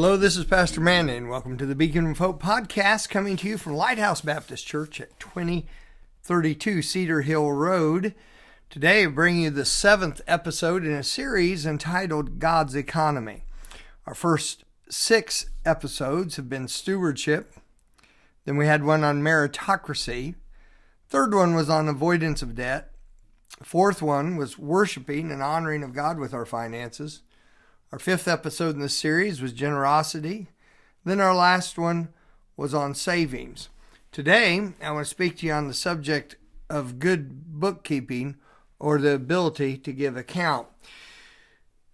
Hello, this is Pastor Manning. Welcome to the Beacon of Hope podcast, coming to you from Lighthouse Baptist Church at 2032 Cedar Hill Road. Today, I bring you the 7th episode in a series entitled God's Economy. Our first 6 episodes have been stewardship. Then we had one on meritocracy. Third one was on avoidance of debt. Fourth one was worshiping and honoring of God with our finances. Our 5th episode in this series was generosity. Then our last one was on savings. Today, I want to speak to you on the subject of good bookkeeping, or the ability to give account.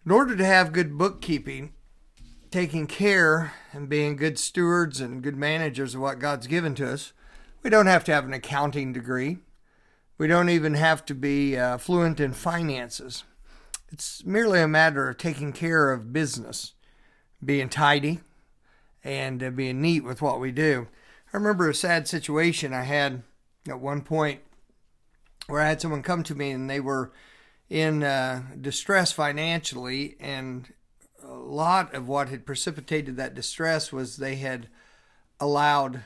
In order to have good bookkeeping, taking care and being good stewards and good managers of what God's given to us, we don't have to have an accounting degree. We don't even have to be fluent in finances. It's merely a matter of taking care of business, being tidy, and being neat with what we do. I remember a sad situation I had at one point where I had someone come to me and they were in distress financially, and a lot of what had precipitated that distress was they had allowed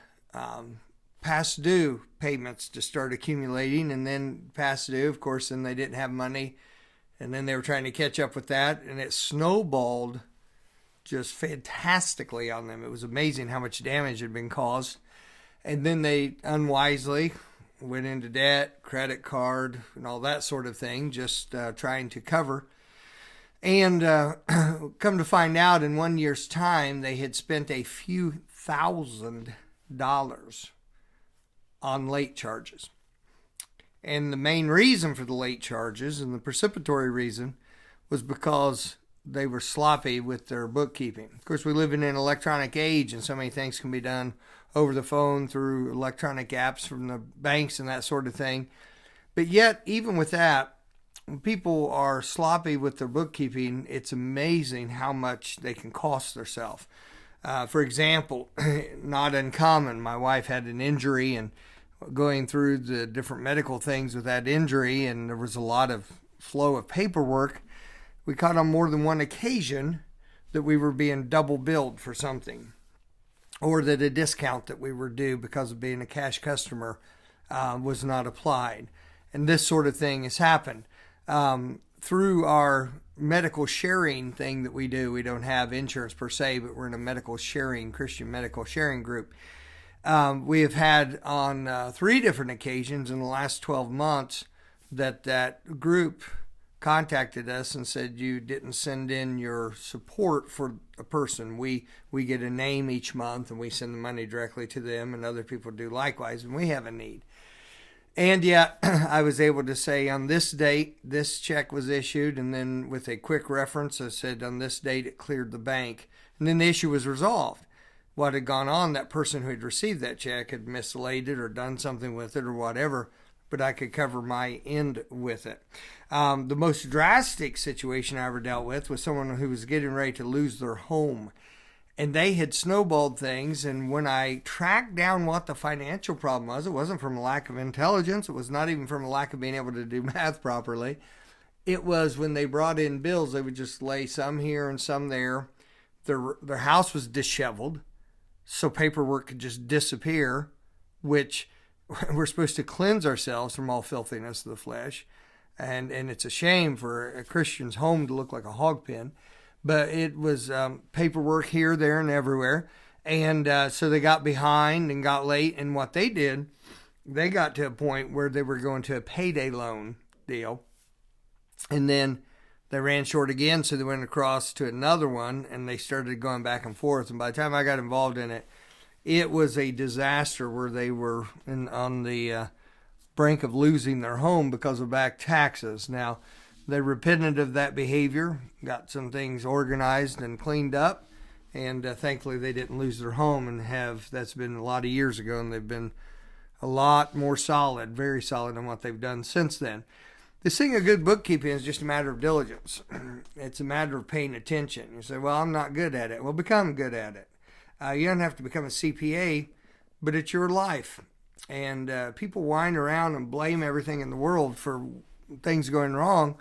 past due payments to start accumulating, and then past due, of course, then they didn't have money. And then they were trying to catch up with that, and it snowballed just fantastically on them. It was amazing how much damage had been caused. And then they unwisely went into debt, credit card, and all that sort of thing, just trying to cover. And come to find out, in 1 year's time, they had spent a few $1,000s on late charges. And the main reason for the late charges, and the precipitory reason, was because they were sloppy with their bookkeeping. Of course, we live in an electronic age, and so many things can be done over the phone through electronic apps from the banks and that sort of thing. But yet, even with that, when people are sloppy with their bookkeeping, it's amazing how much they can cost themselves. For example, not uncommon, my wife had an injury, and going through the different medical things with that injury, and there was a lot of flow of paperwork, we caught on more than one occasion that we were being double billed for something, or that a discount that we were due because of being a cash customer was not applied. And this sort of thing has happened. Through our medical sharing thing that we do, we don't have insurance per se, but we're in a medical sharing, Christian medical sharing group. We have had on 3 different occasions in the last 12 months that group contacted us and said, you didn't send in your support for a person. We get a name each month, and we send the money directly to them, and other people do likewise, and we have a need. And yet I was able to say, on this date, this check was issued, and then with a quick reference, I said, on this date, it cleared the bank. And then the issue was resolved. What had gone on, that person who had received that check had mislaid it or done something with it or whatever, but I could cover my end with it. The most drastic situation I ever dealt with was someone who was getting ready to lose their home, and they had snowballed things. And when I tracked down what the financial problem was, it wasn't from a lack of intelligence. It was not even from a lack of being able to do math properly. It was when they brought in bills, they would just lay some here and some there. Their house was disheveled, so paperwork could just disappear, which we're supposed to cleanse ourselves from all filthiness of the flesh. And it's a shame for a Christian's home to look like a hog pen. But it was paperwork here, there, and everywhere. And so they got behind and got late. And what they did, they got to a point where they were going to a payday loan deal. And then they ran short again, so they went across to another one, and they started going back and forth. And by the time I got involved in it, it was a disaster where they were on the brink of losing their home because of back taxes. Now, they repented of that behavior, got some things organized and cleaned up, and thankfully they didn't lose their home, and that's been a lot of years ago, and they've been a lot more solid, very solid in what they've done since then. This thing of good bookkeeping is just a matter of diligence. It's a matter of paying attention. You say, well, I'm not good at it. Well, become good at it. You don't have to become a CPA, but it's your life. And people whine around and blame everything in the world for things going wrong.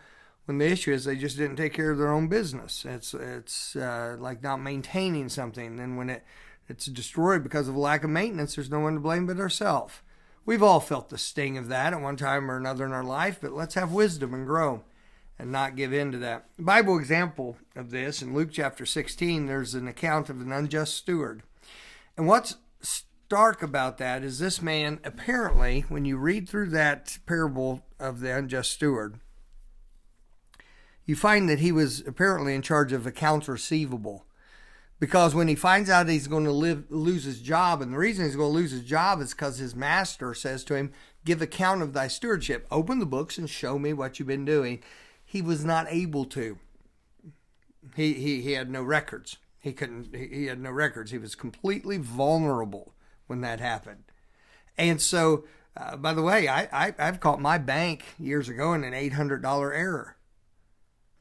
when the issue is they just didn't take care of their own business. It's like not maintaining something. And when it's destroyed because of a lack of maintenance, there's no one to blame but ourselves. We've all felt the sting of that at one time or another in our life, but let's have wisdom and grow and not give in to that. Bible example of this, in Luke chapter 16, there's an account of an unjust steward. And what's stark about that is this man, apparently, when you read through that parable of the unjust steward, you find that he was apparently in charge of accounts receivable. Because when he finds out he's going to lose his job, and the reason he's going to lose his job is because his master says to him, give account of thy stewardship. Open the books and show me what you've been doing. He was not able to. He had no records. He had no records. He was completely vulnerable when that happened. And so, by the way, I've caught my bank years ago in an $800 error.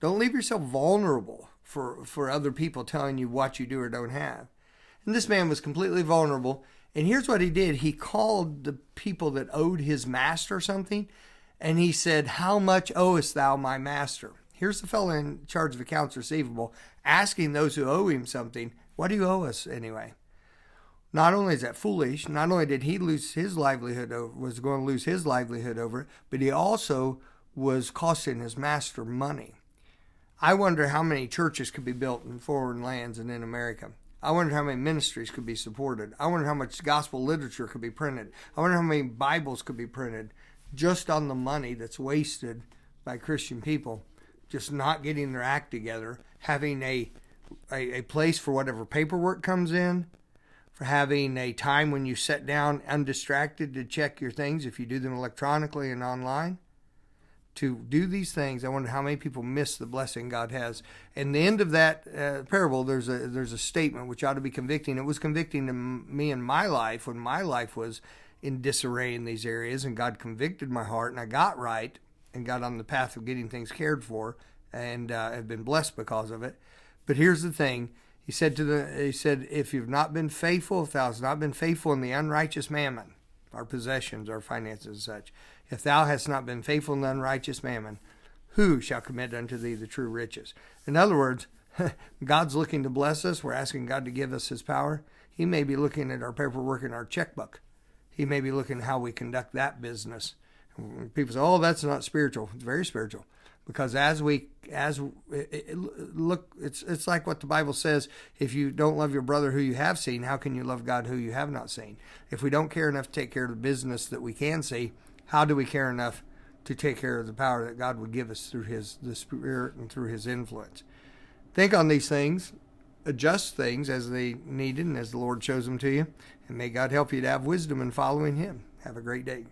Don't leave yourself vulnerable for other people telling you what you do or don't have. And this man was completely vulnerable. And here's what he did. He called the people that owed his master something, and he said, how much owest thou my master? Here's the fellow in charge of accounts receivable asking those who owe him something, what do you owe us anyway? Not only is that foolish, not only did he lose his livelihood, was going to lose his livelihood over it, but he also was costing his master money. I wonder how many churches could be built in foreign lands and in America. I wonder how many ministries could be supported. I wonder how much gospel literature could be printed. I wonder how many Bibles could be printed just on the money that's wasted by Christian people, just not getting their act together, having a place for whatever paperwork comes in, for having a time when you sit down undistracted to check your things if you do them electronically and online. To do these things, I wonder how many people miss the blessing God has. And the end of that parable, there's a statement which ought to be convicting. It was convicting to me in my life when my life was in disarray in these areas, and God convicted my heart, and I got right and got on the path of getting things cared for, and have been blessed because of it. But here's the thing: He said, if you've not been faithful, if thou hast not been faithful in the unrighteous mammon, our possessions, our finances, and such. If thou hast not been faithful in the unrighteous mammon, who shall commit unto thee the true riches? In other words, God's looking to bless us. We're asking God to give us his power. He may be looking at our paperwork and our checkbook. He may be looking at how we conduct that business. And people say, oh, that's not spiritual. It's very spiritual. Because it's like what the Bible says, if you don't love your brother who you have seen, how can you love God who you have not seen? If we don't care enough to take care of the business that we can see, how do we care enough to take care of the power that God would give us through the Spirit and through his influence? Think on these things, adjust things as they needed and as the Lord shows them to you, and may God help you to have wisdom in following him. Have a great day.